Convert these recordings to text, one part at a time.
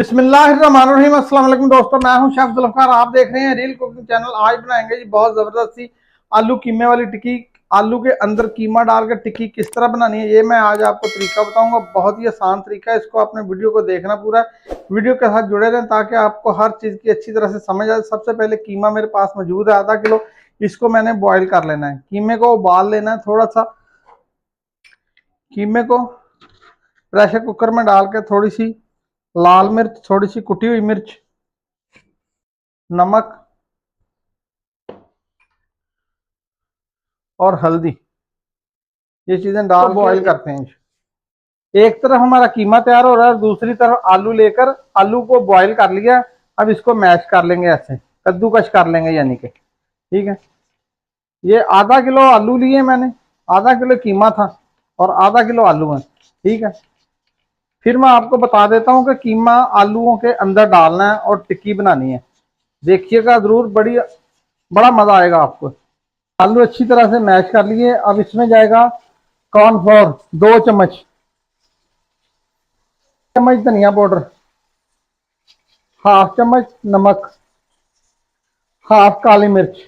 बिस्मिल्लाहिर्रहमानिर्रहीम। अस्सलाम वालेकुम दोस्तों, मैं हूं शेफ जुल्फकार। आप देख रहे हैं रील कुकिंग चैनल। आज बनाएंगे जी बहुत जबरदस्त सी आलू कीमे वाली टिक्की। आलू के अंदर कीमा डाल कर टिक्की किस तरह बनानी है ये मैं आज आपको तरीका बताऊंगा। बहुत ही आसान तरीका है, इसको अपने वीडियो को देखना पूरा, वीडियो के साथ जुड़े रहें ताकि आपको हर चीज़ की अच्छी तरह से समझ आए। सबसे पहले कीमा मेरे पास मौजूद है आधा किलो। इसको मैंने बॉयल कर लेना है, कीमे को उबाल लेना है। थोड़ा सा कीमे को प्रेशर कुकर में डाल के थोड़ी सी लाल मिर्च, थोड़ी सी कुटी हुई मिर्च, नमक और हल्दी, ये चीजें डाल बॉईल करते हैं। एक तरफ हमारा कीमा तैयार हो रहा है, दूसरी तरफ आलू लेकर आलू को बॉईल कर लिया। अब इसको मैश कर लेंगे, ऐसे कद्दूकश कर लेंगे यानी कि। ठीक है, ये आधा किलो आलू लिए मैंने, आधा किलो कीमा था और आधा किलो आलू है। ठीक है, फिर मैं आपको बता देता हूँ कि कीमा आलूओं के अंदर डालना है और टिक्की बनानी है। देखिएगा जरूर, बड़ा मजा आएगा आपको। आलू अच्छी तरह से मैश कर लिए। अब इसमें जाएगा कॉर्नफ्लोर 2 चम्मच, चम्मच धनिया पाउडर, हाफ चम्मच नमक, हाफ काली मिर्च,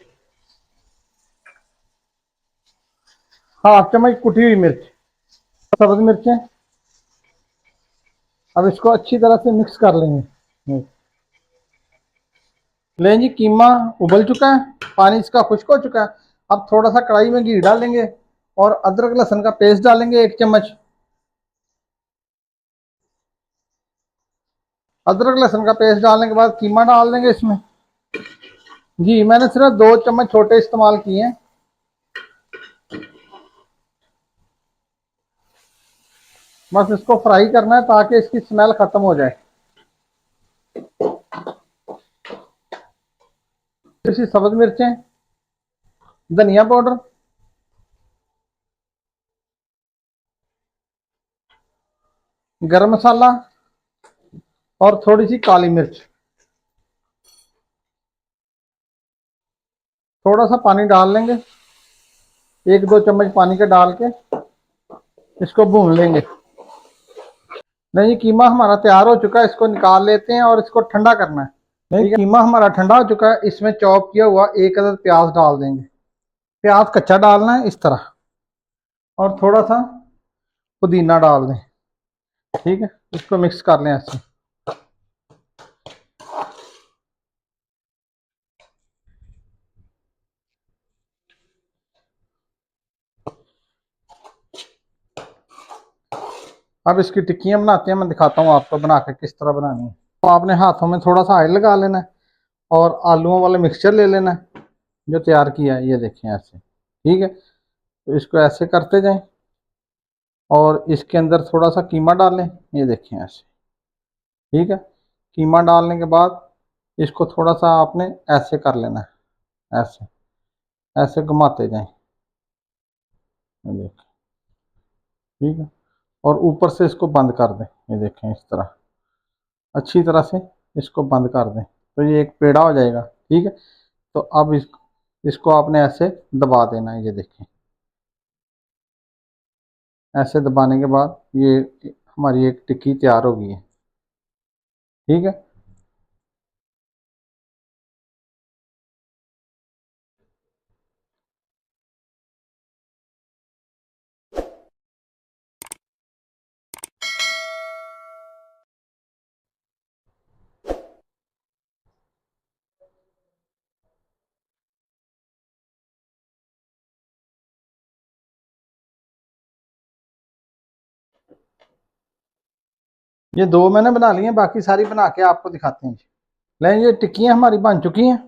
हाफ चम्मच कुटी हुई मिर्च, सब्ज मिर्चें। अब इसको अच्छी तरह से मिक्स कर लेंगे। लें जी, कीमा उबल चुका है, पानी इसका खुश्क हो चुका है। अब थोड़ा सा कढ़ाई में घी डालेंगे और अदरक लहसुन का पेस्ट डालेंगे 1 चम्मच। अदरक लहसुन का पेस्ट डालने के बाद कीमा डाल देंगे इसमें। जी, मैंने सिर्फ 2 चम्मच छोटे इस्तेमाल किए हैं। बस इसको फ्राई करना है ताकि इसकी स्मेल खत्म हो जाए। इसी सब्ज मिर्चें, धनिया पाउडर, गरम मसाला और थोड़ी सी काली मिर्च। थोड़ा सा पानी डाल लेंगे, 1-2 चम्मच पानी के डाल के इसको भून लेंगे। नहीं, कीमा हमारा तैयार हो चुका है, इसको निकाल लेते हैं और इसको ठंडा करना है। नहीं, कीमा हमारा ठंडा हो चुका है। इसमें चॉप किया हुआ 1 अदद प्याज डाल देंगे। प्याज कच्चा डालना है इस तरह, और थोड़ा सा पुदीना डाल दें। ठीक है, इसको मिक्स कर लें ऐसे। अब इसकी टिक्कियां बनाते हैं, मैं दिखाता हूँ आपको बना के किस तरह बनानी है। तो आपने हाथों में थोड़ा सा ऑयल लगा लेना है और आलूओं वाले मिक्सचर ले लेना है जो तैयार किया है, ये देखें ऐसे। ठीक है, तो इसको ऐसे करते जाएं और इसके अंदर थोड़ा सा कीमा डालें, ये देखें ऐसे। ठीक है, कीमा डालने के बाद इसको थोड़ा सा आपने ऐसे कर लेना है, ऐसे ऐसे घुमाते जाएं, ये देखें। ठीक है, और ऊपर से इसको बंद कर दें, ये देखें इस तरह अच्छी तरह से इसको बंद कर दें तो ये एक पेड़ा हो जाएगा। ठीक है, तो अब इसको आपने ऐसे दबा देना है, ये देखें। ऐसे दबाने के बाद ये हमारी एक टिक्की तैयार हो गई है। ठीक है, ये 2 मैंने बना ली हैं, बाकी सारी बना के आपको दिखाते हैं। लें, ये टिक्कियाँ हमारी बन चुकी हैं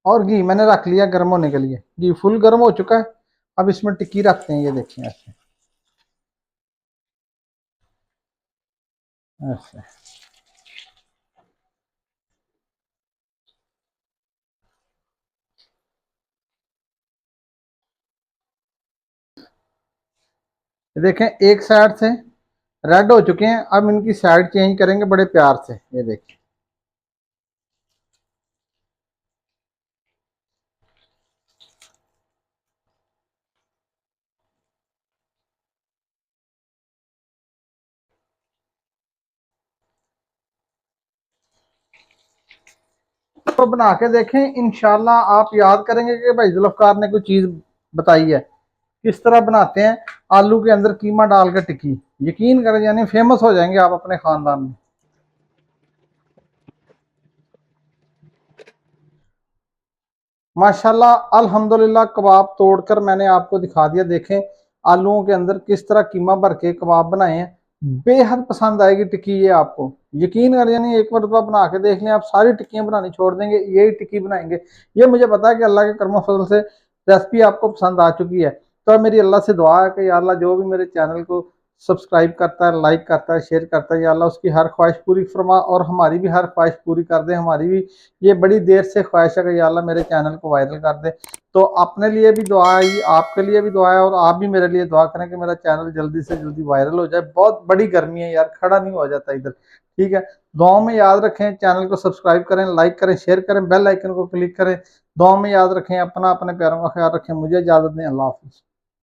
और घी मैंने रख लिया गर्म होने के लिए। घी फुल गर्म हो चुका है। अब इसमें टिक्की रखते हैं, ये देखिए ऐसे ऐसे। ये देखें, एक साइड से रेड हो चुके हैं। अब इनकी साइड चेंज करेंगे बड़े प्यार से, ये देखिए। तो बना के देखें, इंशाल्लाह आप याद करेंगे कि भाई जुल्फकार ने कोई चीज बताई है। किस तरह बनाते हैं आलू के अंदर कीमा डाल के टिक्की, यकीन करें यानी फेमस हो जाएंगे आप अपने खानदान में। माशाल्लाह अल्हम्दुलिल्लाह कबाब तोड़कर मैंने आपको दिखा दिया। देखें आलूओं के अंदर किस तरह कीमा भर के कबाब बनाए हैं, बेहद पसंद आएगी टिक्की ये आपको, यकीन करें यानी एक बार तो बना के देख लें, आप सारी टिक्कियां बनानी छोड़ देंगे, यही टिक्की बनाएंगे। ये मुझे पता है कि अल्लाह के कर्म फजल से रेसिपी आपको पसंद आ चुकी है। तो मेरी अल्लाह से दुआ है कि या अल्लाह जो भी मेरे चैनल को सब्सक्राइब करता है, लाइक करता है, शेयर करता है, या अल्लाह उसकी हर ख्वाहिश पूरी फरमा और हमारी भी हर ख्वाहिश पूरी कर दे। हमारी भी ये बड़ी देर से ख्वाहिश है कि या अल्लाह मेरे चैनल को वायरल कर दे। तो अपने लिए भी दुआ है, आपके लिए भी दुआ है, और आप भी मेरे लिए दुआ करें कि मेरा चैनल जल्दी से जल्दी वायरल हो जाए। बहुत बड़ी गर्मी है यार, खड़ा नहीं हो जाता इधर। ठीक है, दुआओं में याद रखें, चैनल को सब्सक्राइब करें, लाइक करें, शेयर करें, बेल आइकन को क्लिक करें। दुआओं में याद रखें, अपना अपने प्यारों का ख्याल रखें। मुझे इजाजत दें, अल्लाह हाफिज़।